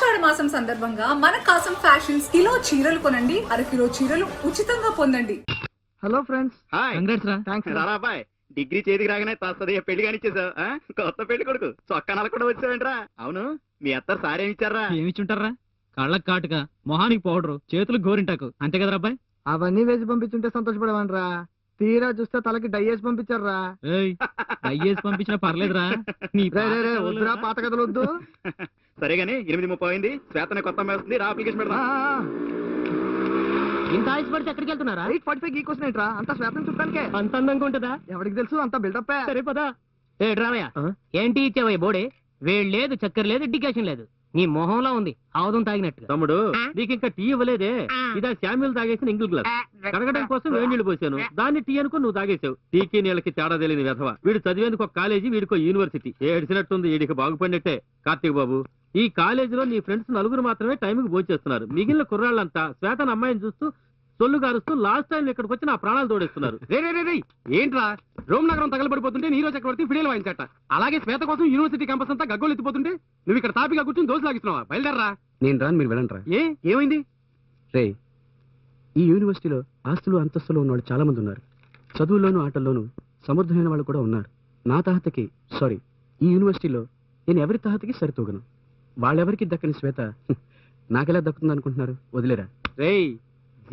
ఆషాఢ మాసం సందర్భంగా మన కాసం ఫ్యాషన్స్ కిలో చీరలు కొనండి, అరకిలో చీరలు ఉచితంగా పొందండి. Hello friends, hi. కంగ్రాట్స్ రా. థాంక్స్ రా. రారా బాయ్, డిగ్రీ చేతికి రాగానే తస్తది పెళ్లి కానిచ్చేసావు. కొత్త పెళ్లి కొడుకు చొక్కా నలకుండా వచ్చావేంట్రా? అవును, మీ అత్తారు సారీ ఏమి ఇచ్చారా? ఏమిచ్చుంటారా? కళ్ళకు కాటుక, మొహానికి పౌడరు, చేతులకు గోరింటాకు, అంతే కదరా అబ్బాయి? అవన్నీ వేసి పంపించుంటే సంతోషపడేవాన్రా. తీరా చూస్తే తలకి డయ్యేసి పంపించారా. అయ్యేసి పంపించినా పర్లేదురా. నీ వద్దురా, పాత కథలు వద్దు. సరే గానీ 8:30 అయింది. శ్వేతనే కొత్త అమ్మాయి వస్తుంది, రా అప్లికేషన్ పెడదాం. ఇంత ఆశపడితే ఎక్కడికి వెళ్తున్నారా? 8:45 ఈ క్వశ్చన్ ఏంట్రా? అంత శ్వేతం చుట్టానికే. అంత అందంగా ఉంటుందా? ఎవరికి తెలుసు, అంత బిల్డప్. సరే పదా. ఏ డ్రామయ్య, ఏంటి ఇచ్చావయ్య బోడే? వేడి లేదు, చక్కెర లేదు, ఇండికేషన్ లేదు. నీ మొహంలో ఉంది ఆవుదం తాగినట్టు. తమ్ముడు, నీకు ఇంకా టీ ఇవ్వలేదే? ఇదా శామ్యుల్ తాగేసిన ఇంగిల్ గ్లాస్. కడగడం కోసం వేడి నీళ్లు పోసాను, దాన్ని టీ అనుకో నువ్వు తాగేసావు. టీకి నీళ్ళకి తేడా తెలియని వెధవ. వీడు చదివేందుకు ఒక కాలేజీ, వీడికో యూనివర్సిటీ. ఏడ్చినట్టుంది, వీడికి బాగుపడినట్టే. కార్తీక్ బాబు, ఈ కాలేజీలో నీ ఫ్రెండ్స్ 9 మాత్రమే టైంకి భోంచేస్తున్నారు. మిగిలిన కుర్రాళ్ళంతా శ్వేతన్ అమ్మాయిని చూస్తూ సొల్లు గారుస్తూ లాస్ట్ టైం ఇక్కడికి వచ్చి నా ప్రాణాలు తోడేస్తున్నారు. రే ఏంట్రా, రోమ్ నగరం తగలబడిపోతుంటే నీరో చక్రవర్తి ఫిడేలు వాయించట. అలాగే శ్వేత కోసం యూనివర్సిటీ క్యాంపస్ అంతా గగ్గోలు ఎత్తిపోతుంటే నువ్వు ఇక్కడ తాపిగా కూర్చొని దోశ లాగిస్తున్నావా? బయలుదేరరా. నేను రాను, మీరు వెళ్ళండి. ఏమైంది? రే, ఈ యూనివర్సిటీలో ఆస్తులు అంతస్తులు ఉన్నవాళ్ళు చాలా మంది ఉన్నారు. చదువుల్లోనూ ఆటల్లోనూ సమర్థమైన వాళ్ళు కూడా ఉన్నారు. నా తాహతకి ఈ యూనివర్సిటీలో నేను ఎవరి తాహతకి సరితూగను. వాళ్ళెవరికి దక్కని శ్వేత నాకెలా దక్కుతుంది అనుకుంటున్నారు? వదిలేరా. రేయ్,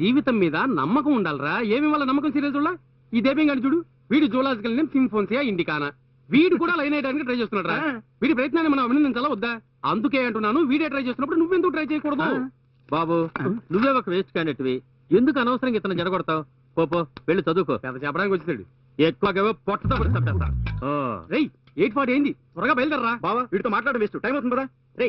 జీవితం మీద నమ్మకం ఉండాలరా. ఏమి వాళ్ళ నమ్మకం సీరియస్ ఉన్నా? ఈ దేబింగ్ అని చూడు, వీడు జూలాజికల్ నేమ్ సింఫోన్సియా ఇండికానా. వీడు కూడా లైన్ అయ్యడానికి ట్రై చేస్తున్నాడు రా. వీడి ప్రయత్నాన్ని మనం అభినందించాలా వద్దా? అందుకే అంటున్నాను, వీడే ట్రై చేస్తున్నప్పుడు నువ్వెందుకు ట్రై చేయకూడదు? బాబు, నువ్వే ఒక వేస్ట్ క్యాండిడేట్వి. ఎందుకు అనవసరంగా ఇతను జరగొడతావు? పోపో, వెళ్ళి చదువుకో. పెద్ద చెప్పడానికి వచ్చేసాడు. ఎక్కువగా పొట్టతో పడి తప్పేస్తా. రేయ్, 8:40 అయింది, త్వరగా బయలుదేరరా. బావా, వీటితో మాట్లాడ వేస్ట్, టైం అవుతుంది కదా. రే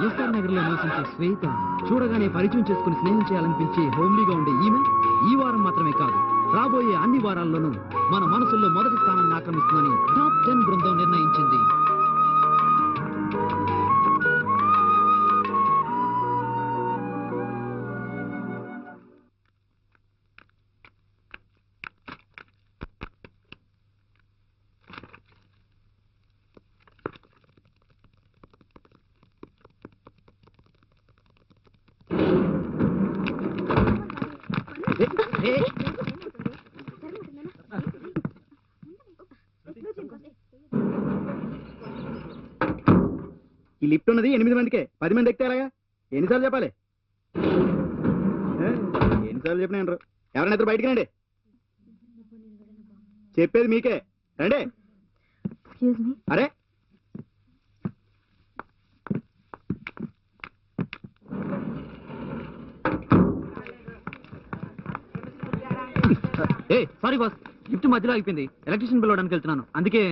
ఎస్ఆర్ నగర్ లో నివసించే శ్వేత చూడగానే పరిచయం చేసుకుని స్నేహం చేయాలనిపించే హోమ్లీగా ఉండే ఈమె ఈ వారం మాత్రమే కాదు, రాబోయే అన్ని వారాల్లోనూ మన మనసుల్లో మొదటి స్థానాన్ని ఆక్రమిస్తుందని టాప్ 10 బృందం నిర్ణయించింది. ఈ లిఫ్ట్ ఉన్నది 8 మందికే, 10 మంది ఎక్కారాగా. ఎన్నిసార్లు చెప్పాలి? ఎన్నిసార్లు చెప్పినా అంటారు. ఎవరైనా ఇద్దరు బయటికి రండి. చెప్పేది మీకే, రండి. అరే, సారీ బాస్, లిఫ్ట్ మధ్యలో అయిపోయింది. ఎలక్ట్రీషియన్ పిలవడానికి వెళ్తున్నాను, అందుకే.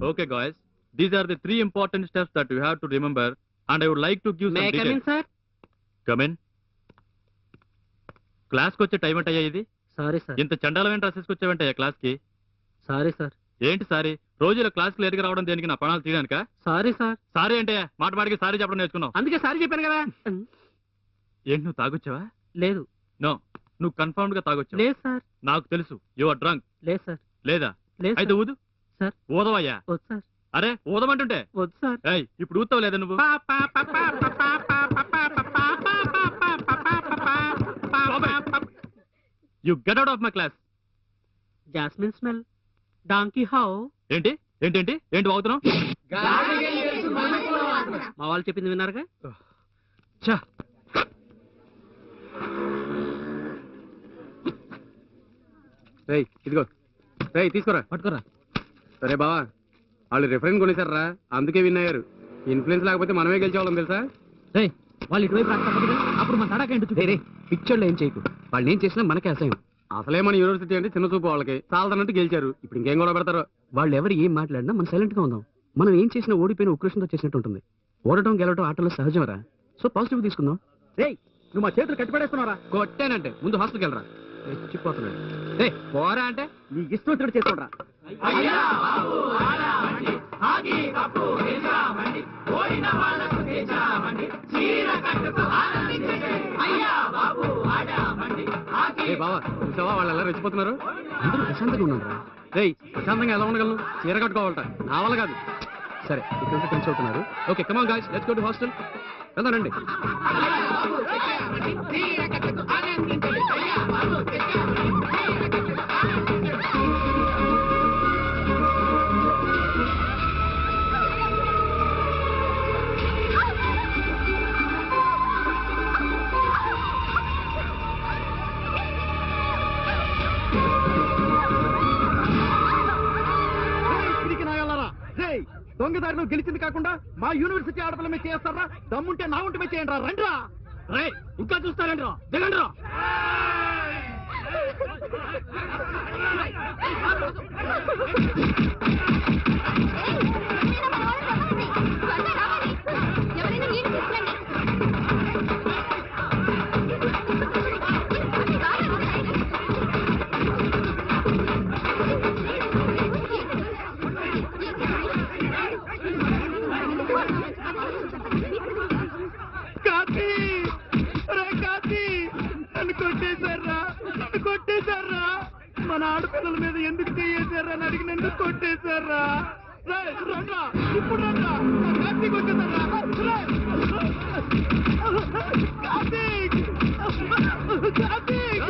Okay guys, these are the 3 important steps that you have to remember and I would like to give some details. sir? Come in. Class కి వచ్చే టైం అంటే ఇది? Sorry sir. ఇంత చండాలమైన డ్రెస్సెస్ వచ్చావంటే క్లాస్ కి? Sorry sir. ఏంటి sorry? రోజు ఇలా క్లాస్ కి లేట్గా రావడం దేనికి? నా ప్రాణాలు తీయడానికా? Sorry sir. సారీ అంటే మాట మాటికి సారీ చెప్పడం నేర్చుకున్నావు. అందుకే సారీ చెప్పాను కదా. ఏంటి, నువ్వు తాగొచ్చావా? లేదు. నో, నువ్వు కన్ఫర్మ్డ్ గా తాగొచ్చావు. లేదు సార్. నాకు తెలుసు, యు ఆర్ డ్రంక్. లేదు సార్. లేదా? లేదు అయితే ఊదు సార్. ఊదవయ్యా. వద్దు సార్. అరే ఊదమంటుంటే. వద్దు సార్. ఏయ్, ఇప్పుడు ఊతావు లేదా నువ్వు? You get out of my class. Jasmine smell, donkey how. ఏంటి ఏంటి ఏంటి వాగుతున్నావు? మా వాళ్ళు చెప్పింది విన్నారుగా. ఛా, రేయ్, ఇదిగో. రేయ్, తీసుకోరా. పట్టుకోరా. సరే బావా, వాళ్ళు రిఫరెన్స్ కొనేసారా, అందుకే విన్ అయ్యారు. ఇన్ఫ్లుయెన్స్ లేకపోతే మనమే గెలిచేవాళ్ళం తెలుసా? రేయ్, వాళ్ళు ఇటువైపు రాకపోతే అప్పుడు మన తడాక ఏంటి? రే పిక్చర్లో ఏం చేయకు, వాళ్ళు ఏం చేసినా మనకే అసహ్యం. అసలే మన యూనివర్సిటీ అంటే చిన్న చూపు వాళ్ళకి. చాలదన్నట్టు గెలిచారు, ఇప్పుడు ఇంకేం కూడా పెడతారు. వాళ్ళు ఎవరు ఏం మాట్లాడినా మనం సైలెంట్ గా ఉందాం. మనం ఏం చేసినా ఓడిపోయిన ఉక్రోషంతో చేసినట్టు ఉంటుంది. ఓడటం గెలవటం ఆటలో సహజమరా. సో పాజిటివ్ తీసుకుందాం. రేయ్, నువ్వు మా చేతులు కట్టిపడేస్తున్నారా? కొట్టానంటే ముందు హాస్టల్కి వెళ్ళరా. రెచ్చిపోతున్నాడు. ఏయ్, పోరా అంటే నీకు ఇష్టం వచ్చినట్టు చేసుకోండి. బావా చూసావా వాళ్ళు ఎలా రెచ్చిపోతున్నారు? అందరూ ప్రశాంతంగా ఉన్నారు. రేయ్ ప్రశాంతంగా ఎలా ఉండగలను? చీర కట్టుకోవాలట, నా వల్ల కాదు. సరే ఇక్కడ టెన్షన్ అవుతున్నారు. Okay come on guys, let's go to hostel. వెళ్దానండి. దొంగదారిలో గెలిచింది కాకుండా మా యూనివర్సిటీ ఆడపిల్ల మీద చేస్తారా? దమ్ముంటే నా ఉంటే మీద చేయండి రా. రండి రా. రే ఇంకా చూస్తారండి రా, దిగండి రా. కొట్టేశారా? మన ఆడపిల్లల మీద ఎందుకు చేసారా అని అడిగి నన్ను కొట్టేశారా? రండ్రా, ఇప్పుడు రండ్రా. కార్తీక్ వచ్చేసారా? కార్తీక్, కార్తీక్.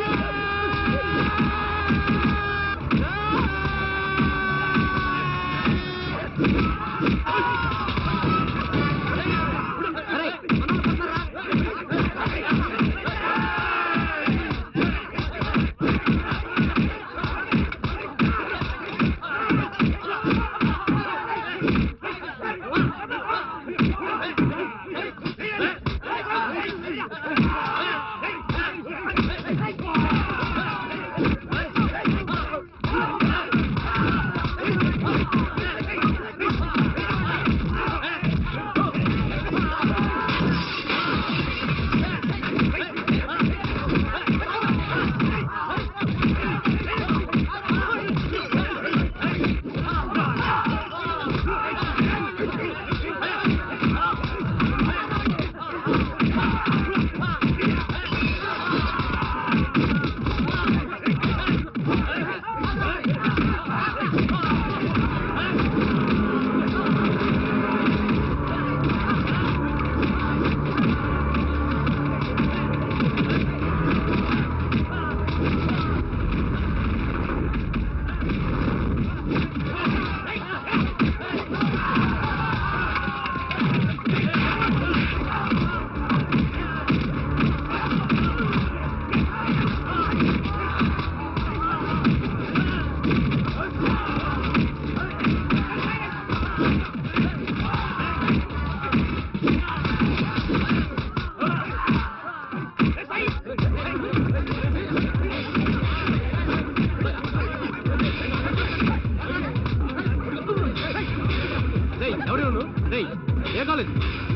ఏ కాలేజ్,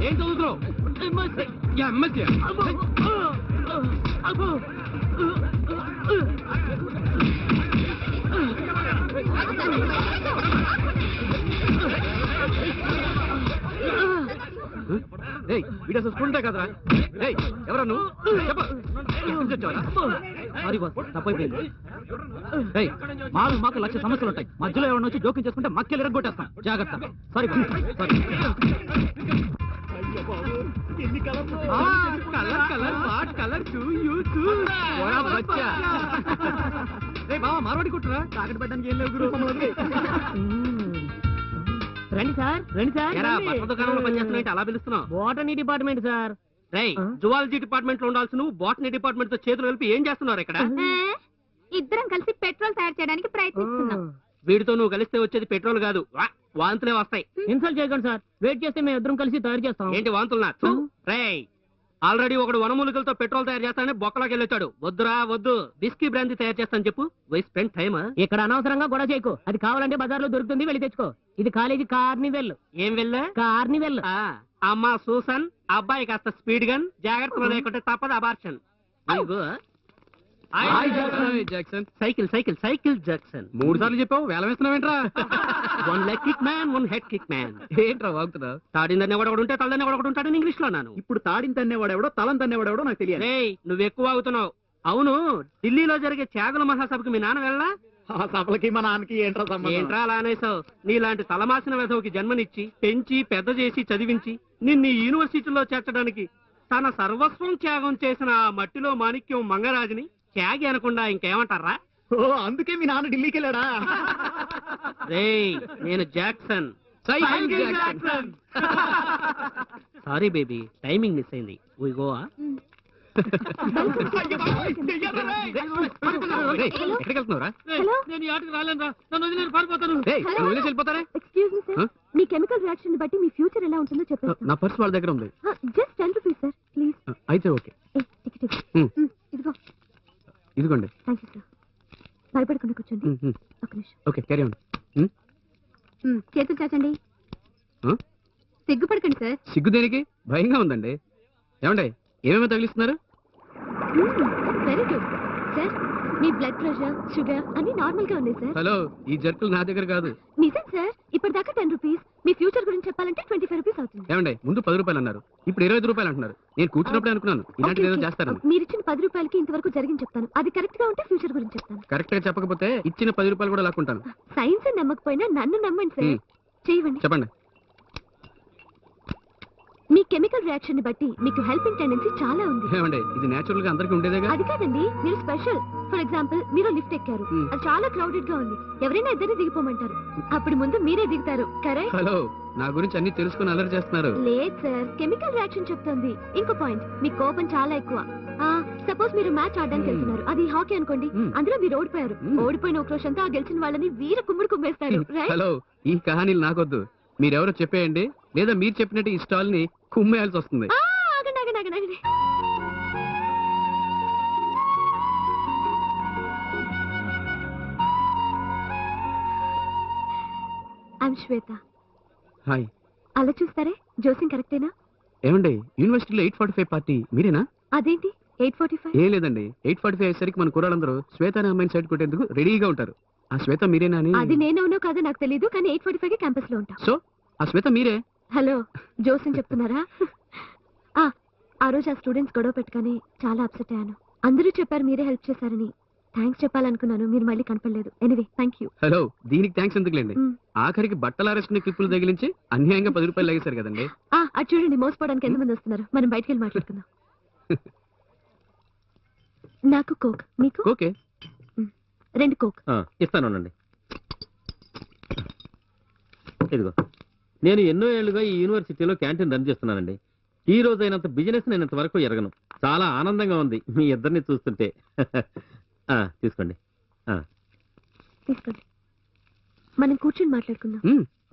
ఏం చదువుతున్నావు? ఎంఎస్సీ. వీడు అసలు స్కూల్ కదరా? ఎవరా నువ్వు? సారీ బాస్, తప్పైపోయింది. మాకు లక్ష సమస్యలు ఉంటాయి, మధ్యలో ఎవరైనా వచ్చి జోక్యం చేసుకుంటే మక్కలు ఎరగొట్టేస్తాం. జాగ్రత్త. Sorry sorry. Colour colour what colour to you to బావా మార్వాడి కుట్టరా? తాకట్టు పెట్టడానికి ఏం లేవు గురు. రండి సార్, రండి సార్. బట్టల దుకాణంలో పనిచేస్తున్నా అలా పిలుస్తున్నావు? Botany department sir. Zoology department లో ఉండాల్సి నువ్వు బాటనీ డిపార్ట్మెంట్ తో చేతులు కలిపి ఏం చేస్తున్నారు ఇక్కడ? ఇద్దరం కలిసి పెట్రోల్ తయారు చేయడానికి ప్రయత్నిస్తున్నాం. వీడితో నువ్వు కలిస్తే వచ్చేది పెట్రోల్ కాదు, వాంతులే వస్తాయి. ఇన్సల్ట్ చేయకండి సార్, వెయిట్ చేస్తే మేము ఇద్దరం కలిసి తయారు చేస్తాం. ఏంటి వాంతులు? రేయ్ ఆల్రెడీ ఒకడు వనమూలికలతో పెట్రోల్ తయారు చేస్తానని బొక్కలోకి వెళ్ళొచ్చాడు. వద్దురా వద్దు, బిస్కీ బ్రాందీ తయారు చేస్తాను చెప్పు. Why spend time. ఇక్కడ అనవసరంగా గొడవ చేయకు, అది కావాలంటే బజార్ లో దొరుకుతుంది, వెళ్ళి తెచ్చుకో. ఇది కాలేజీ కార్నివెల్. ఏం వెళ్ళా? కార్నివెల్. అమ్మా సూసన్, అబ్బాయి కాస్త స్పీడ్ గన్, జాగ్రత్తలో లేకుంటే తప్పదు abortion. Jackson cycle cycle cycle Jackson 3 సార్లు చెప్పావు వేల వేస్తున్నావేంట్రా? One leg kick man one head kick man. ఏంట్రా వాగుతున్నావు? తాడిందనే వాడు ఉంటే తలదనే వాడు ఉంటాడని ఇంగ్లీష్ లో అన్నాను. ఇప్పుడు తాడిని తన్నేవాడెవడో తలం తన్నేవాడెవడో నాకు తెలియదు. రేయ్ నువ్వు ఎక్కువ ఆగుతున్నావు. అవును, ఢిల్లీలో జరిగే త్యాగుల మహాసభకి మీ నాన్న వెళ్ళా? ఆ సభలకి మా నాన్నకి ఏంట్రా సంబంధం? ఏంట్రా అలా అనేసావు? నీలాంటి తలమాసిన వెధవుకి జన్మనిచ్చి పెంచి పెద్ద చేసి చదివించి నిన్ను ఈ యూనివర్సిటీలో చేర్చడానికి తన సర్వస్వం త్యాగం చేసిన ఆ మట్టిలో మాణిక్యం మంగరాజుని త్యాగి అనకుండా ఇంకేమంటారా? ఓ అందుకే మీ నాన్న ఢిల్లీకి వెళ్ళాడా? రేయ్ నేను Jackson. Cycle Jackson. Sorry baby, timing miss అయింది. We go ఆ? ఎక్కడికి వెళ్తున్నావురా? నేను ఈ ఆటకు రాలేనురా, నన్ను వదిలేరు పారిపోతాను. వదిలేసి వెళ్ళిపోతారా? ఎక్స్క్యూజ్ మీ సార్, మీ కెమికల్ రియాక్షన్ బట్టి మీ ఫ్యూచర్ ఎలా ఉంటుందో చెప్పేస్తాను. నా పర్స్ వాళ్ళ దగ్గర ఉంది. Just 10 rupees sir, please. అయితే ఓకే. ఇదిగో. ఇదిగోండి. Thank you sir. భయపడకుండా కూర్చోండి. ఒక నిమిషం. Okay carry on. చేతులు చాచండి. సిగ్గుపడకండి సార్. సిగ్గు దేనికి? భయంగా ఉందండి. ఏమండి ఏమేమో తగిలిస్తున్నారు? Very good sir. మీ బ్లడ్ ప్రెషర్ షుగర్ అన్ని నార్మల్ గా ఉన్నాయి సార్. హలో, ఈ జర్కులు నా దగ్గర కాదు. నిజం సార్, ఇప్పటిదాకా 10 రూపీస్. మీ ఫ్యూచర్ గురించి చెప్పాలంటే 25 రూపీస్ అవుతుంది. ఏమండి ముందు 10 రూపాయలు అన్నారు, ఇప్పుడు 25 రూపాయలు అంటున్నారు. నేను కూర్చున్నప్పుడే అనుకున్నాను ఇలాంటిది ఏదో చేస్తారని. మీరు ఇచ్చిన 10 రూపాయలకి ఇంతవరకు జరిగింది చెప్తాను. అది కరెక్ట్ గా ఉంటే ఫ్యూచర్ గురించి చెప్తాను. కరెక్ట్ గా చెప్పకపోతే ఇచ్చిన 10 రూపాయలు కూడా లాక్కుంటాను. సైన్స్ నమ్మకపోయినా నన్ను నమ్మండి సార్. చేయండి. చెప్పండి. మీ కెమికల్ రియాక్షన్ ని బట్టి మీకు హెల్పింగ్ టెండెన్సీ చాలా ఉంది. ఏమండి ఇది నేచురల్ గా అందరికీ ఉండేదేగా? అది కాదండి, మీరు స్పెషల్. ఫర్ ఎగ్జాంపుల్, మీరు లిఫ్ట్ ఎక్కారు, అది చాలా క్రౌడెడ్ గా ఉంది. ఎవరైనా ఇద్దరిని దిగిపోమంటారు, అప్పుడు ముందు మీరే దిగుతారు. కరెక్ట్? హలో, నా గురించి అన్ని తెలుసుకుని అలర్ చేస్తున్నారు. లేదు సార్, కెమికల్ రియాక్షన్ చెప్తుంది. ఇంకో పాయింట్, మీ కోపం చాలా ఎక్కువ. సపోజ్ మీరు మ్యాచ్ ఆడడానికి వెళ్తున్నారు, అది హాకీ అనుకోండి. అందులో మీరు ఓడిపోయారు. ఓడిపోయిన ఉక్రోషంతో ఆ గెలిచిన వాళ్ళని వీర కుమ్ముడు కుమ్మేస్తారు. హలో, ఈ కహానీలు నాకొద్దు. మీరెవరో చెప్పేయండి, లేదా మీరు చెప్పినట్టు ఈ స్టాల్ ని కుమ్మేయాల్సి వస్తుంది. I'm Shweta. హాయ్. అలా చూస్తారే, జోసింగ్ కరెక్టేనా? ఏమండి యూనివర్సిటీలో 8:45 పార్టీ మీరేనా? అదేంటి 8:45? ఏం లేదండి, 8:45 అయ్యేసరికి మన కుర్రాళ్ళందరూ శ్వేత అనే అమ్మాయిని సైడ్ కొట్టేందుకు రెడీగా ఉంటారు. ఆ శ్వేత మీరేనా అని? అది నేనవునో కాదో నాకు తెలియదు, కానీ 8:45 క్యాంపస్ లో ఉంటా. సో ఆ శ్వేత మీరే? హలో, జోసింగ్ చెప్తున్నారా? ఆ రోజు ఆ స్టూడెంట్స్ గొడవ పెట్టుకొని చాలా అప్సెట్ అయ్యాను. అందరూ చెప్పారు మీరే హెల్ప్ చేశారని. థ్యాంక్స్ చెప్పాలనుకున్నాను, మీరు మళ్ళీ కనపడలేదు. Anyway thank you. హలో, దీనికి థ్యాంక్స్ ఎందుకులేండి. ఆఖరికి బట్టలు ఆరేసుకునే క్లిప్పులు తగిలించి అన్యాయంగా 10 రూపాయలు లాగేశారు కదండి. అటు చూడండి, మోసపోవడానికి ఎంతమంది వస్తున్నారు. మనం బయటికి వెళ్ళి మాట్లాడుకుందాం. నాకు కోక్, మీకు? ఓకే. 2 కోక్. ఇస్తానండి. ఇదిగో, నేను ఎన్నో ఏళ్లుగా ఈ యూనివర్సిటీలో క్యాంటీన్ రన్ చేస్తున్నానండి. ఈ రోజైనంత బిజినెస్ నేను ఇంతవరకు ఎరగను. చాలా ఆనందంగా ఉంది మీ ఇద్దరిని చూస్తుంటే. తీసుకోండి. తీసుకోండి. మనం కూర్చొని మాట్లాడుకుందాం.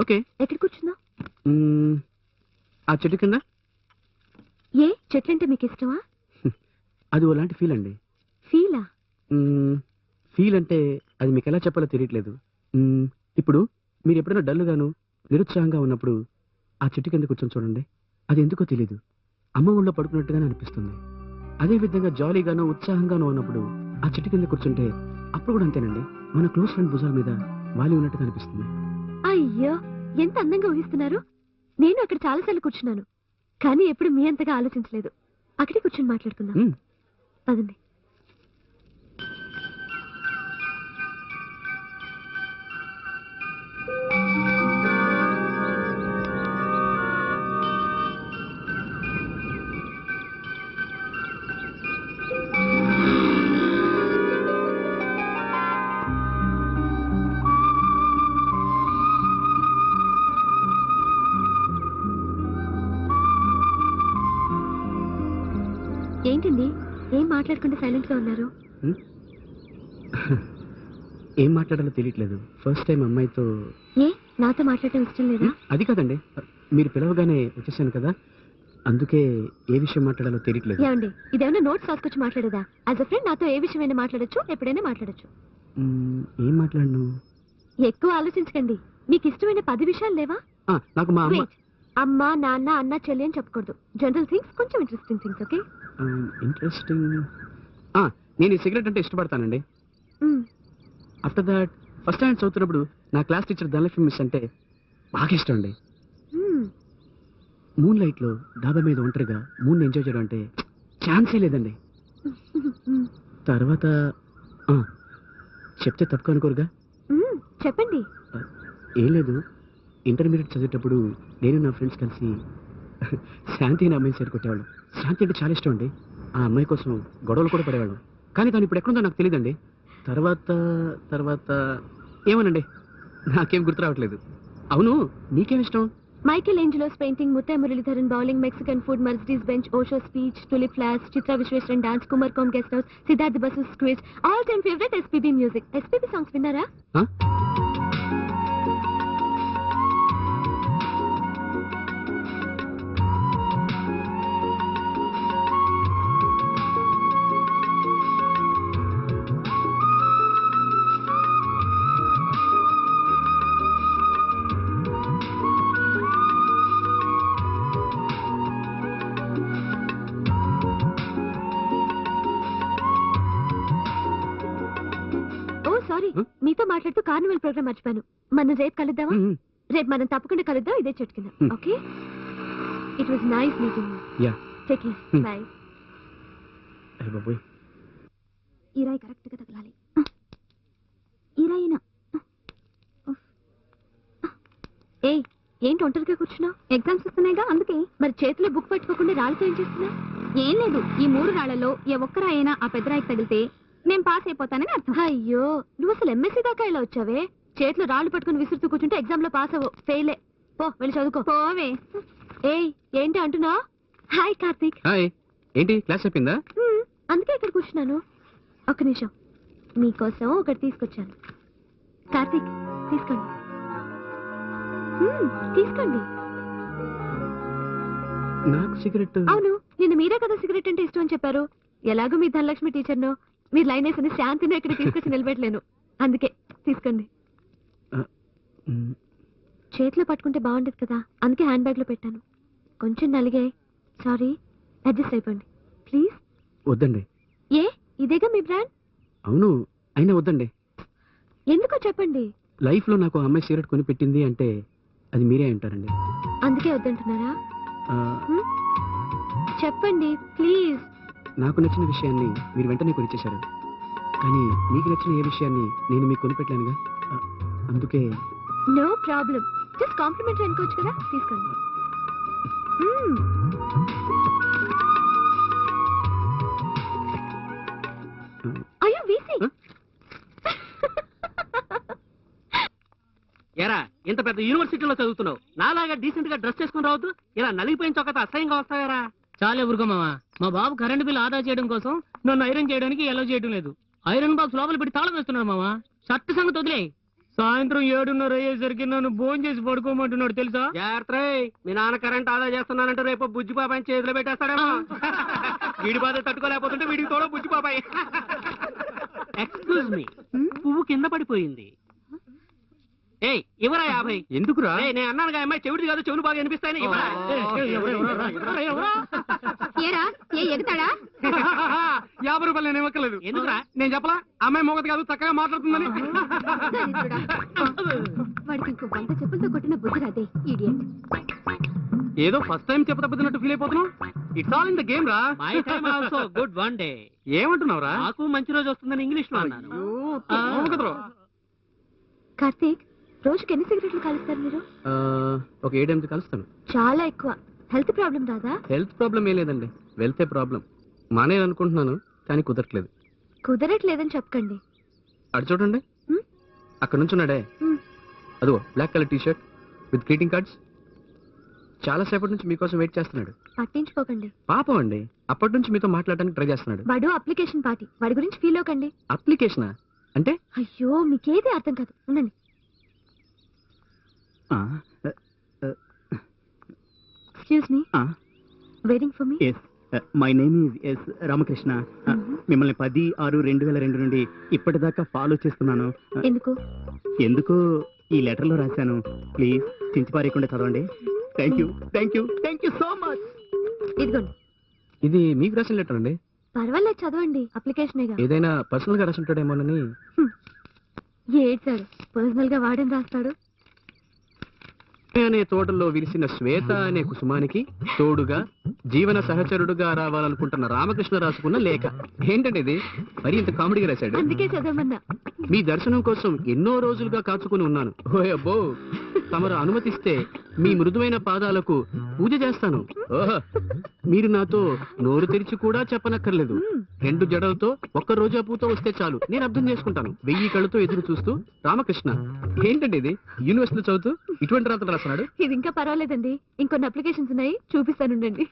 ఓకే. ఎక్కడ కూర్చుందాం? ఆ చెట్టు కింద. ఏ చెట్లంటే మీకు ఇష్టమా? అది ఓలాంటి ఫీల్ అండి. ఫీలా? ఫీల్ అంటే అది మీకు ఎలా చెప్పాలో తెలియట్లేదు. ఇప్పుడు మీరు ఎప్పుడైనా డల్గాను నిరుత్సాహంగా ఉన్నప్పుడు ఆ చెట్టు కింద కూర్చొని చూడండి. అది ఎందుకో తెలీదు, అమ్మ ఊళ్ళో పడుకున్నట్టుగానే అనిపిస్తుంది. అదే విధంగా జాలీగానో ఉత్సాహంగానో ఉన్నప్పుడు ఆ చెట్టు కింద కూర్చుంటే అప్పుడు కూడా అంతేనండి, మన క్లోజ్ ఫ్రెండ్ భుజాల మీద వాలి ఉన్నట్టుగా అనిపిస్తుంది. అయ్యో, ఎంత అందంగా ఊహిస్తున్నారు. నేను అక్కడ చాలాసార్లు కూర్చున్నాను, కానీ ఎప్పుడు మీ అంతగా ఆలోచించలేదు. అక్కడే కూర్చొని మాట్లాడుకుందాం. పదండి. ఏంటండి, ఏం మాట్లాడకుండా సైలెంట్ గా ఉన్నారు? ఏం మాట్లాడాలో తెలియట్లేదు. ఫస్ట్ టైం అమ్మాయితో. ఏ నాతో మాట్లాడటం ఇష్టం లేదా? అది కాదండి, మీరు పిలవగానే వచ్చేసాను కదా, అందుకే ఏ విషయం మాట్లాడాలో తెలియట్లేదు. ఏమండి, ఇదేమన్నా నోట్స్ రాసుకొచ్చి మాట్లాడేదా? యాజ్ అ ఫ్రెండ్ నాతో ఏ విషయమైనా మాట్లాడొచ్చు, ఎప్పుడైనా మాట్లాడొచ్చు. ఏం మాట్లాడను? ఎక్కువ ఆలోచించకండి. మీకు ఇష్టమైన 10 విషయాలు లేవా? నాకు మా అమ్మ. అమ్మ, నాన్న, అన్న, చెల్లి అని చెప్పకూడదు. జనరల్ థింగ్స్, కొంచెం ఇంట్రెస్టింగ్ థింగ్స్. ఓకే? ఇంట్రెస్టింగ్. నేను ఈ సిగరెట్ అంటే ఇష్టపడతానండి. ఆఫ్టర్ దాట్ ఫస్ట్ స్టాండర్డ్ చదువుతున్నప్పుడు నా క్లాస్ టీచర్ ధనలక్ష్మి మిస్ అంటే బాగా ఇష్టం అండి. మూన్ లైట్ లో డాబా మీద ఒంటరిగా మూన్ ఎంజాయ్ చేయడం అంటే ఛాన్సే లేదండి. తర్వాత చెప్తే తప్పుగా అనుకోరుగా? చెప్పండి. ఏం లేదు, ఇంటర్మీడియట్ చదివేటప్పుడు నేను నా ఫ్రెండ్స్ కలిసి శాంతి అనే అమ్మాయిని చేరుకొట్టేవాళ్ళం. శాంతి అంటే చాలా ఇష్టం అండి. ఆ అమ్మాయి కోసం గొడవలు కూడా పడేవాళ్ళం. కానీ తను ఇప్పుడు ఎక్కడుందో నాకు తెలియదండి. తర్వాత తర్వాత ఏమోనండి, నాకేం గుర్తు రావట్లేదు. అవును, నీకేం ఇష్టం? Michelangelo's painting, Muttiah Muralitharan bowling, Mexican food, Mercedes Benz, Osho speech, tulip flowers, Chitra Visweswaran dance, Kumar Kom guest house, Siddharth Basu quiz, all time favourite SPB music. SPB songs విన్నారా? సారీ, మీతో మాట్లాడుతూ కార్నివల్ ప్రోగ్రామ్ మర్చిపోయాను. మనం రేపు కలుద్దామా? రేపు మనం తప్పకుండా కలుద్దాం ఇదే చోటు కింద. Okay, it was nice meeting you. Take care, by. ఈ రాయి కరెక్ట్ గా తగలాలి. ఈ రాయినా? ఏయ్, ఏంటి ఒంటరిగా కూర్చున్నావు? ఎగ్జామ్స్ వస్తున్నాయిగా, అందుకే. మరి చేతిలో బుక్ పట్టుకోకుండా రాళ్ళతో ఏం చేస్తున్నావు? ఏం లేదు, ఈ 3 రాళ్లలో ఏ ఒక్క రాయినా ఆ పెద్ద రాయికి తగిలితే నేను పాస్ అయిపోతానని అర్థం. అయ్యో, నువ్వు అసలు ఎంఎస్సీ దాకా ఇలా వచ్చావే? చేతిలో రాళ్ళు పట్టుకుని విసురుతూ కూర్చుంటే ఎగ్జామ్ లో పాస్ అవ్వవు, ఫెయిలే. పో, వెళ్ళి చదువుకో. పోవే. ఏయ్, ఏంటి అంటున్నా? హాయ్ కార్తీక్. హాయ్. ఏంటి క్లాస్ అయిపోయిందా? అందుకే ఇక్కడ కూర్చున్నాను. ఒక్క నిమిషం, మీకోసం ఒకటి తీసుకొచ్చాను. కార్తీక్, తీసుకోండి. తీసుకోండి. నాకు సిగరెట్? అవును, నిన్న మీరే కదా సిగరెట్ అంటే ఇష్టం అని చెప్పారు. ఎలాగో మీ ధనలక్ష్మి టీచర్ను, మీరు లైన్ వేసుకుని శాంతిని ఇక్కడ తీసుకొచ్చి నిలబెట్టలేను. అందుకే తీసుకోండి. చేతిలో పట్టుకుంటే బాగుండేది కదా, అందుకే హ్యాండ్ బ్యాగ్ లో పెట్టాను. కొంచెం నలిగే, సారీ, అడ్జస్ట్ అయిపోండి ప్లీజ్. వద్దండి. ఏ, ఇదేగా మీ బ్రాండ్? అవును, అయినా వద్దండి. ఎందుకో చెప్పండి. లైఫ్ లో నాకు అమ్మాయి సిగరెట్ కొని పెట్టింది అంటే అది మీరే అంటారండి. అందుకే వద్దంటున్నారా? చెప్పండి ప్లీజ్. నాకు నచ్చిన విషయాన్ని మీరు వెంటనే కొనిచ్చేశారు, కానీ మీకు నచ్చిన ఏ విషయాన్ని నేను మీకు కొనిపెట్టలేనుగా, అందుకే. నో ప్రాబ్లం, జస్ట్ కాంప్లిమెంట్ అనుకోవచ్చు కదా, తీసుకోండి. అయ్యో వీసీ. ఎరా, ఇంత పెద్ద యూనివర్సిటీలో చదువుతున్నావు, నాలాగా డీసెంట్ గా డ్రెస్ చేసుకుని రావద్దు? ఇలా నలిగిపోయిన చొక్కత అసహ్యంగా వస్తాయారా? చాలే ఊరుకో మావా. మా బాబు కరెంట్ బిల్ ఆదా చేయడం కోసం నన్ను ఐరన్ చేయడానికి ఎలా చేయడం లేదు. ఐరన్ బాక్స్ లోపల పెట్టి తాళం వేస్తున్నాడు మావా. షర్ట్ సంగతి వదిలే. సాయంత్రం 7:30 అయ్యేసరికి నన్ను భోజనం చేసి పడుకోమంటున్నాడు తెలుసా? జాగ్రత్త, మీ నాన్న కరెంట్ ఆదా చేస్తున్నానంటే రేపు బుజ్జి బాబాయ్ చేతిలో పెట్టేస్తాడేమో. వీడి బాధ తట్టుకోలేకపోతుంటే వీడికి తోడ బుజ్జి బాబాయ్. ఎక్స్క్యూజ్ మీ, పువ్వు కింద పడిపోయింది. ఏయ్, ఇవరా 50. ఎందుకురా? నేను అన్నాను అమ్మాయి చెవిటి కాదు, చెవులు బాగా అనిపిస్తాయని. ఏరా, ఏ ఎగుతాడా? 50 రూపాయలు నేను ఇవ్వక్కలేదు. ఎందుకురా? నేను చెప్పలా అమ్మాయి మొగదు కాదు, చక్కగా మాట్లాడుతుందని. వాడికి ఇంకో 100 చెప్పులతో కొట్టిన బుద్ధి రాదే, ఇడియట్. ఏదో ఫస్ట్ టైం చెప్పదబ్బుతున్నట్టు ఫీల్ అయిపోతున్నావు. It's all in the game రా. My time also good one day. ఏమంటున్నావురా? నాకు మంచి రోజు వస్తుందని ఇంగ్లీష్ లో అన్నాను. కార్తీక్, రోజుకి ఎన్ని సిగరెట్లు కాలుస్తారు మీరు? ఒక 7-8 కలుస్తాను. చాలా ఎక్కువ. హెల్త్ ప్రాబ్లం రాదా? హెల్త్ ప్రాబ్లం ఏం లేదండి, వెళ్తే ప్రాబ్లం. మానేయాలనుకుంటున్నాను కానీ కుదరట్లేదు. కుదరట్లేదని చెప్పకండి. అటు చూడండి, అక్కడ నుంచి ఉన్నాడే, అదిగో black colour T shirt with greeting cards. చాలా సేపటి నుంచి మీకోసం వెయిట్ చేస్తున్నాడు. పట్టించుకోకండి. పాపం అండి, అప్పటి నుంచి మీతో మాట్లాడడానికి ట్రై చేస్తున్నాడు. వాడు అప్లికేషన్ పార్టీ, వాడి గురించి ఫీల్ అవ్వకండి. అప్లికేషనా అంటే? అయ్యో, మీకేది అర్థం కాదు, ఉండండి. Excuse me, waiting for me? My name is S Ramakrishna. మిమ్మల్ని 10/6/2002 నుండి ఇప్పటిదాకా ఫాలో చేస్తున్నాను. ఎందుకు? ఎందుకు ఈ లెటర్ లో రాశాను. ప్లీజ్ చించిపారేయకుండా చదవండి. Thank you so much. ఇదిగోండి. ఇది మీకు రాసిన లెటర్ అండి. పర్వాలేదు చదవండి, అప్లికేషనేగా. ఏదైనా పర్సనల్ గా రాసుంటాడేమోనని. ఏడ్చాడు, పర్సనల్ గా వాడని రాస్తాడు. అనే తోటలో విరిసిన శ్వేత అనే కుసుమానికి తోడుగా జీవన సహచరుడుగా రావాలనుకుంటున్న రామకృష్ణ రాసుకున్న లేఖ. ఏంటంటే ఇది మరి ఇంత కామెడీగా రాశాడు. అందుకే చదవమన్నా. మీ దర్శనం కోసం ఎన్నో రోజులుగా కాచుకుని ఉన్నాను. ఓ అబ్బో, తమరు అనుమతిస్తే మీ మృదువైన పాదాలకు పూజ చేస్తాను. ఓహో, మీరు నాతో నోరు తెరిచి కూడా చెప్పనక్కర్లేదు. 2 జడలతో ఒక్క రోజా పూతో వస్తే చాలు, నేను అర్థం చేసుకుంటాను. 1000 కళ్ళతో ఎదురు చూస్తూ రామకృష్ణ. ఏంటండి ఇది, యూనివర్సిటీలో చదువుతూ ఇటువంటి రాతలు రాస్తున్నాడు. ఇది ఇంకా పర్వాలేదండి, ఇంకొన్ని అప్లికేషన్స్ ఉన్నాయి, చూపిస్తానుండండి.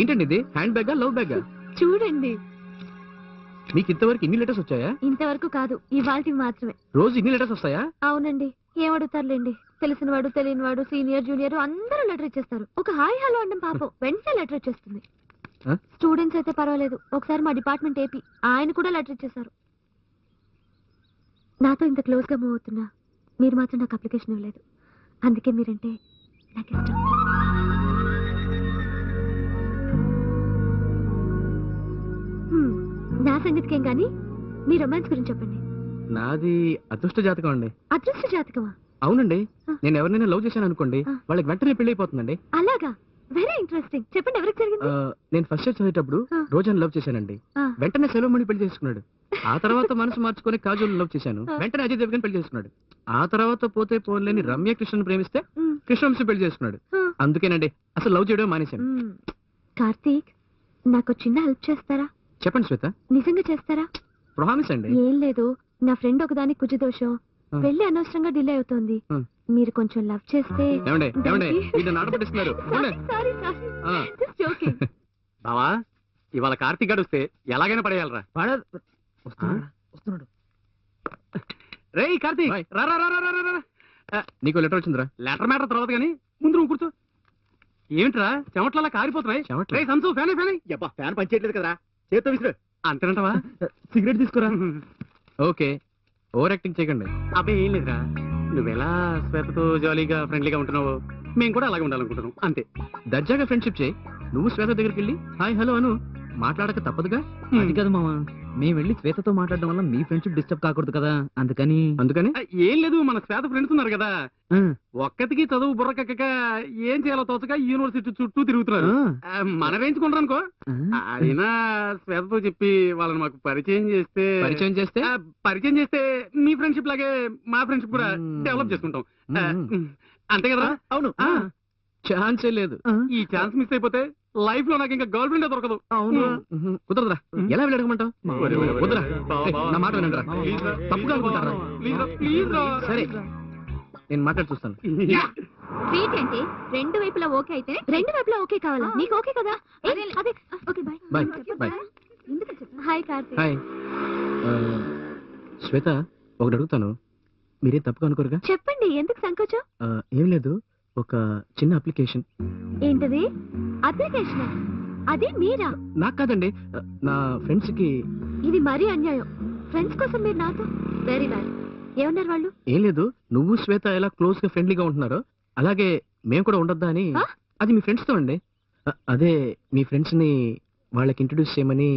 ఏంటండి ఇది, హ్యాండ్ బ్యాగా లవ్ బ్యాగా? చూడండి. మీకు ఇంతవరకు ఇన్ని లెటర్స్ వచ్చాయా? ఇంతవరకు కాదు, ఇవాల్టి మాత్రమే. రోజు ఇన్ని లెటర్స్ వస్తాయా? అవునండి. ఏమడుగుతారులేండి, తెలిసినవాడు తెలియనివాడు సీనియర్ జూనియర్ అందరూ లెటర్ ఇచ్చేస్తారు. ఒక హాయ్ హలో అండం పాపం వెంటనే లెటర్ ఇచ్చేస్తుంది. స్టూడెంట్స్ అయితే పర్వాలేదు, ఒకసారి మా డిపార్ట్మెంట్ ఏపీ ఆయన కూడా లెటర్ ఇచ్చేసారు. నాతో ఇంత క్లోజ్ గా మూవ్ అవుతున్నా మీరు మాత్రం నాకు అప్లికేషన్ ఇవ్వలేదు. అందుకే మీరంటే నాకు ఇష్టం. నా సంగతికేం గానీ మీ రొమాన్స్ గురించి చెప్పండి. నాది అదృష్ట జాతకం అండి. అదృష్ట జాతకమా? అవునండి. నేను ఎవరినైనా లవ్ చేశాను అనుకోండి, వాళ్ళకి వెంటనే పెళ్లి అయిపోతుందండి. అలాగా? Very interesting. చెప్పండి, ఎవరికి జరిగింది? నేను ఫస్ట్ ఇయర్ చదివేటప్పుడు రోజాని లవ్ చేశానండి. వెంటనే సెలవుమణి పెళ్లి చేసుకున్నాడు. ఆ తర్వాత మనసు మార్చుకుని కాజోల్ లవ్ చేశాను. వెంటనే అజయ్ దేవగన్ పెళ్లి చేసుకున్నాడు. ఆ తర్వాత పోతే పోలేని రమ్య కృష్ణను ప్రేమిస్తే కృష్ణవంశీ పెళ్లి చేసుకున్నాడు. అందుకేనండి అసలు లవ్ చేయడం మానేశాను. కార్తీక్, నాకు చిన్న హెల్ప్ చేస్తారా? చెప్పండి శ్వేత. నిజంగా చేస్తారా? ప్రామిస్ అండి. ఏం లేదు, నా ఫ్రెండ్ ఒకదాని కుజదోషం, పెళ్లి అనవసరంగా డిలే అవుతోంది. మీరు కొంచెం లవ్ చేస్తే. బావా, ఇవాళ కార్తీక్ గారు వస్తే ఎలాగైనా పడేయాలరా. వస్తున్నాడు. రేయ్ కార్తీక్, రా రా రా రా రా. నీకు లెటర్ వచ్చిందిరా. లెటర్ మ్యాటర్ తర్వాత కానీ ముందు నువ్వు కూర్చో. ఏమిట్రా చెమట్ల కారిపోతున్నాయి? రేయ్ సంసు, ఫ్యాన్ ఫ్యాన్ పనిచేయట్లేదు కదరా, చేత్తో విసిరు. అంతేనంటావా? సిగరెట్ తీసుకురా. ఓకే, ఓవర్ యాక్టింగ్ చేయకండి. అబ్బాయి ఏం లేదురా, నువ్వెలా శ్వేతతో జాలీగా ఫ్రెండ్లీగా ఉంటున్నావు, మేము కూడా అలాగే ఉండాలనుకుంటున్నాం అంతే. దర్జాగా ఫ్రెండ్షిప్ చేయి. నువ్వు శ్వేత దగ్గరికి వెళ్ళి హాయ్ హలో అను. మాట్లాడక తప్పదుగా. అది కదా మామ, మేము వెళ్ళి శ్వేతతో మాట్లాడడం వల్ల మీ ఫ్రెండ్షిప్ డిస్టర్బ్ కాకూడదు కదా, అందుకని. ఏం లేదు, మన శ్వేత ఫ్రెండ్స్ ఉన్నారు కదా, ఒక్కతికి చదువు బుర్రకెక్కక ఏం చేయాలో తోచక యూనివర్సిటీ చుట్టూ తిరుగుతున్నారు. మన రేంచుకుంటారు అనుకో. అయినా శ్వేతతో చెప్పి వాళ్ళని మాకు పరిచయం చేస్తే మీ ఫ్రెండ్షిప్ లాగే మా ఫ్రెండ్షిప్ కూడా డెవలప్ చేసుకుంటాం. అంతే కదా? అవును. ఛాన్సే లేదు. ఈ ఛాన్స్ మిస్ అయిపోతే లైఫ్ లో నాకు ఇంకా గర్ల్ ఫ్రెండ్ దొరకదు. అవును, కుదరదురా. ఎలా వెళ్ళడమంటావు? కుదరా, నా మాట వినండి రా. తప్పుగా అనుకుంటారా? సరే, నేను మాట్లాడి చూస్తాను. స్వీట్ ఏంటి? 2 వైపులా ఓకే అయితే 2 వైపులా ఓకే కావాలా? నీకు ఓకే కదా? అదే okay, bye bye bye. Hi Karthik. Hi Shweta, ఒకటి అడుగుతాను, మీరే తప్పుగా అనుకోరుగా? చెప్పండి, ఎందుకు సంకోచం? ఏం లేదు, ఒక చిన్న అప్లికేషన్. ఏంటది? అప్లికేషన్? అది మీరా? నాకు కాదండి, నా ఫ్రెండ్స్ కి. ఇది మరీ అన్యాయం. ఫ్రెండ్స్ కోసం మీరు నాతో. Very bad. ఏమన్నారు వాళ్ళు? ఏం లేదు, నువ్వు శ్వేత ఎలా క్లోజ్ గా ఫ్రెండ్లీగా ఉంటున్నారో అలాగే మేము కూడా ఉండొద్దా అని. అది మీ ఫ్రెండ్స్ తో అండి. అదే మీ ఫ్రెండ్స్ ని వాళ్ళకి ఇంట్రడ్యూస్ చేయమని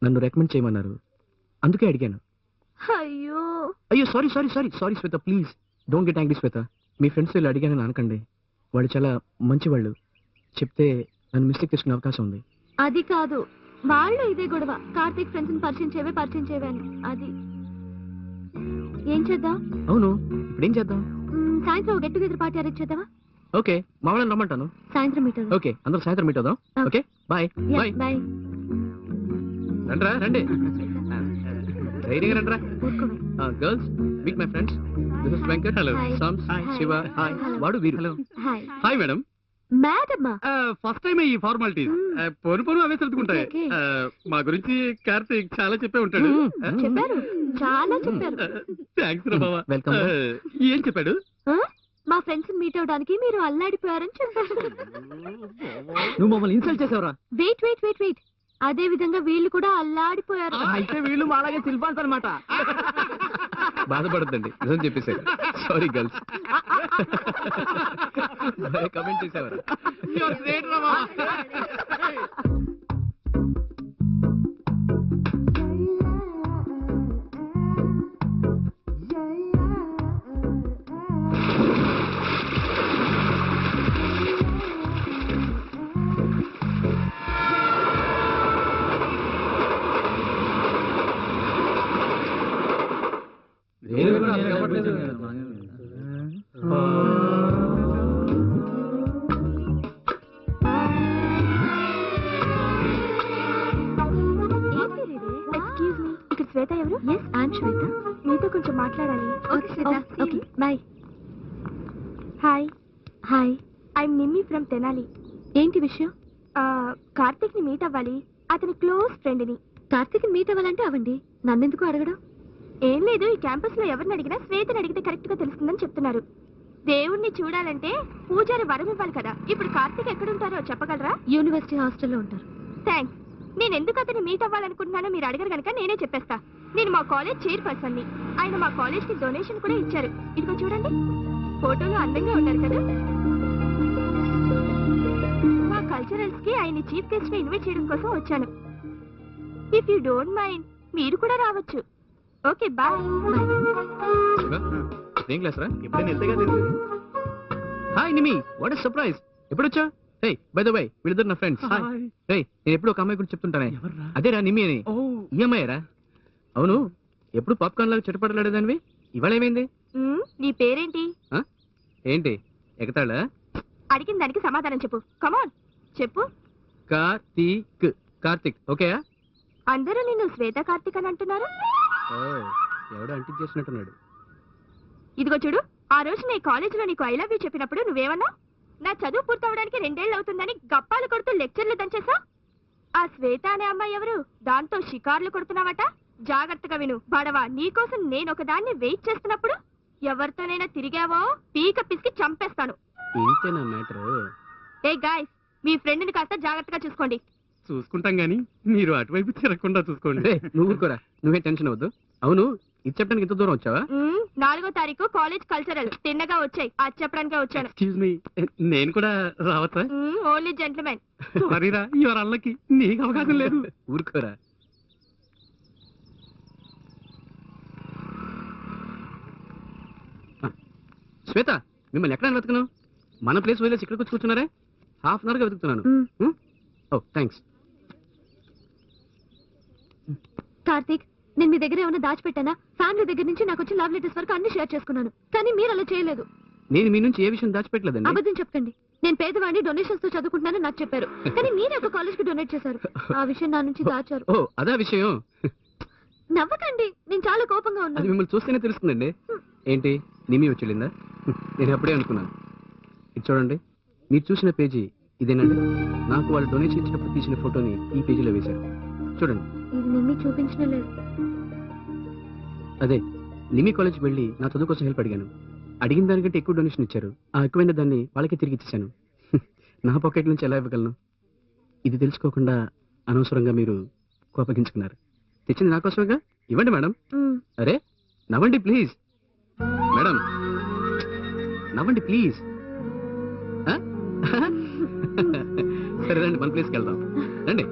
నన్ను రికమెండ్ చేయమన్నారు, అందుకే అడిగాను. అయ్యో అయ్యో, sorry sorry sorry sorry Shweta, please don't get angry Shweta. Me friends వీళ్ళు అడిగానని అనకండి, వాళ్ళు చాలా మంచి వాళ్ళు. చెప్తే నన్ను మిస్టేక్ చేసుకునే అవకాశం ఉంది. అది కాదు, వాళ్ళు ఇదే గొడవ. కార్తీక్ ఫ్రెండ్స్ ని పరిచయం చేయవే అని. అది ఏం చేద్దాం? అవును, ఇప్పుడు ఏం చేద్దాం? సాయంత్రం గెట్ టుగెదర్ పార్టీ అరేంజ్ చేద్దామా? ఓకే, మా వాళ్ళని రమ్మంటాను. సాయంత్రం మీట్ అవుదాం. ఓకే, అందరూ సాయంత్రం మీట్ అవుదాం. Okay, bye bye. బాయ్. రండ్రా, రండి, ధైర్యంగా రండ్రా. Girls, meet my friends. This is Venkat. Hello. సామ్స్, శివ, హాయ్. వాడు వీరు. హలో. హాయ్. Hi madam. మేడమ్మా? ఫస్ట్ టైం ఈ ఫార్మాలిటీస్. పొను అవే సర్దుకుంటాయి. మా గురించి కార్తీక్ చాలా చెప్పే ఉంటాడు. చెప్పారు, చాలా చెప్పారు. థ్యాంక్స్ రా బావా. వెల్కమ్. ఏం చెప్పాడు? మా ఫ్రెండ్స్ మీట్ అవడానికి మీరు అల్లాడిపోయారని చెప్పారు. నువ్వు మమ్మల్ని ఇన్సల్ట్ చేసావురా. వెయిట్ వెయిట్ వెయిట్ వెయిట్, అదే విధంగా వీళ్ళు కూడా అల్లాడిపోయారు. అయితే వీళ్ళు అలాగే శిల్పాన్స్ అనమాట. బాధపడద్దండి, నిజం చెప్పేశారు. Sorry girls. కమెంట్ చేసేవారు. ఎక్స్క్యూజ్ మీ, ఇక్కడ శ్వేత ఎవరు? Yes, I'm Shweta. మీతో కొంచెం మాట్లాడాలి. Okay Shweta, okay bye. Hi. Hi, I'm Nimmi from Tenali. ఏంటి విషయం? కార్తీక్ ని మీట్ అవ్వాలి, అతని క్లోజ్ ఫ్రెండ్ ని. కార్తీక్ ని మీట్ అవ్వాలంటే అవ్వండి, నన్నెందుకు అడగడం? ఏం లేదు, ఈ క్యాంపస్ లో ఎవరిని అడిగినా శ్వేతని అడిగితే కరెక్ట్ గా తెలుస్తుందని చెప్తున్నారు. దేవుణ్ణి చూడాలంటే పూజారి వరం ఇవ్వాలి కదా. ఇప్పుడు కార్తీక్ ఎక్కడుంటారో చెప్పగలరా? యూనివర్సిటీ హాస్టల్లో ఉంటారు. థ్యాంక్స్. నేను ఎందుకు అతన్ని మీట్ అవ్వాలనుకుంటున్నానో మీరు అడగరు కనుక నేనే చెప్పేస్తా. నేను మా కాలేజ్ చైర్పర్సన్ ని. ఆయన మా కాలేజ్ కి డొనేషన్ కూడా ఇచ్చారు. ఇదిగో చూడండి, ఫోటోలో అందంగా ఉన్నారు కదా. మా కల్చరల్స్ కి ఆయన చీఫ్ గెస్ట్ గా ఇన్వైట్ చేయడం కోసం వచ్చాను. ఇఫ్ యూ డోంట్ మైండ్ మీరు కూడా రావచ్చు. Okay bye. ఏం క్లాస్ రా? ఎప్పుడైనా ఎంతగా తెలిసింది. Hi Nimi, what is surprise. ఎప్పుడు వచ్చా? హే బై ద వే, వీళ్ళిద్దరు నా ఫ్రెండ్స్. హే, నేను ఎప్పుడు ఒక అమ్మాయి గురించి చెప్తుంటానే, అదేరా నిమి అని. ఈ అమ్మాయిరా? అవును, ఎప్పుడు పాప్కార్న్ లాగా చెట్టుపడలేదానివి, ఇవాళ ఏమైంది? నీ పేరేంటి? ఏంటి ఎగతాళా? అడిగిన దానికి సమాధానం చెప్పు. కమాన్ చెప్పు. కార్తీక్. కార్తీక్ ఓకే. అందరూ నిన్ను శ్వేత కార్తీక్ అని అంటున్నారు. ఎవడో అంటింగ్ చేసినట్టున్నాడు. ఇదిగో చూడు, ఆ రోజు నీ కాలేజీలో నీకు ఐ లవ్ యూ చెప్పినప్పుడు నువ్వేమన్నా? నా చదువు పూర్తవడానికి 2 ఏళ్ళు అవుతుందని గప్పాలు కొడుతూ లెక్చర్లు దంచేసా. ఆ శ్వేత అనే అమ్మాయి ఎవరు? దాంతో షికార్లు కొడుతున్నావట. జాగ్రత్తగా విను బడవా, నీకోసం నేను ఒకదాన్ని వెయిట్ చేస్తున్నప్పుడు ఎవరితోనైనా తిరిగావో పీక పిసికి చంపేస్తాను. ఇంతేనా మ్యాటర్? ఏ గాయ్స్, మీ ఫ్రెండ్ ని కాస్త జాగ్రత్తగా చూసుకోండి. చూసుకుంటాం గానీ మీరు అటువైపు తిరగకుండా చూసుకోండి. నువ్వు ఊరుకోరా, నువ్వే టెన్షన్ అవ్వద్దు. అవును, ఇది చెప్పడానికి ఇంత దూరం వచ్చావా? 4వ తారీఖు కాలేజ్ కల్చరల్ తిన్నగా వచ్చాయి, అది చెప్పడానికే వచ్చాను. ఎక్స్క్యూజ్ మీ, నేను కూడా రావచ్చా? Only gentlemen. సారీరా, యువర్ అల్లకి నీకు అవకాశం లేదు. ఊరుకోరా. శ్వేత, మిమ్మల్ని ఎక్కడ వెతుకున్నావు? మన ప్లేస్ వదిలేసి ఇక్కడికి వచ్చి కూర్చున్నారే? హాఫ్ అన్ అవర్ గా వెతుకుతున్నాను. ఓ థ్యాంక్స్. కార్తీక్, నేను మీ దగ్గర ఏమైనా దాచిపెట్టానా? ఫ్యామిలీ దగ్గర నుంచి నాకు వచ్చి లవ్ లెటర్స్ వరకు అన్ని షేర్ చేసుకున్నాను, కానీ మీరు అలా చేయలేదు. నేను మీ నుంచి ఏ విషయం దాచిపెట్టలేదండి. అబద్ధం చెప్పండి. నేను పేదవాడిని, డొనేషన్స్ తో చదువుకుంటున్నానని నాకు చెప్పారు, కానీ మీరే ఒక కాలేజ్ కి డొనేట్ చేశారు. ఆ విషయం నా నుంచి దాచారు. ఓ అదా విషయం. నవ్వకండి, నేను చాలా కోపంగా అది ఉన్నాను. మిమ్మల్ని చూస్తేనే తెలుస్తుందండి. ఏంటి నిమి వచ్చిందా? నేను అప్పుడే అనుకున్నాను. ఇది చూడండి, మీరు చూసిన పేజీ ఇదేనండి. నాకు వాళ్ళు డొనేషన్ ఇచ్చినప్పుడు తీసిన ఫోటోని ఈ పేజీలో వేశారు. చూడండి. ఇది నిమ్మి చూపించడం లేదు. అదే, నిమి కాలేజ్కి వెళ్ళి నా చదువు కోసం హెల్ప్ అడిగాను. అడిగిన దానికంటే ఎక్కువ డొనేషన్ ఇచ్చారు. ఆ ఎక్కువైన దాన్ని వాళ్ళకి తిరిగి ఇచ్చేసాను. నా పాకెట్ నుంచి ఎలా ఇవ్వగలను? ఇది తెలుసుకోకుండా అనవసరంగా మీరు కోపగించుకున్నారు. తెచ్చింది నా కోసమేగా, ఇవ్వండి మేడం. అరే నవ్వండి ప్లీజ్. మేడం నవ్వండి ప్లీజ్. సరే రండి, మన ప్లేస్కి వెళ్దాం రండి.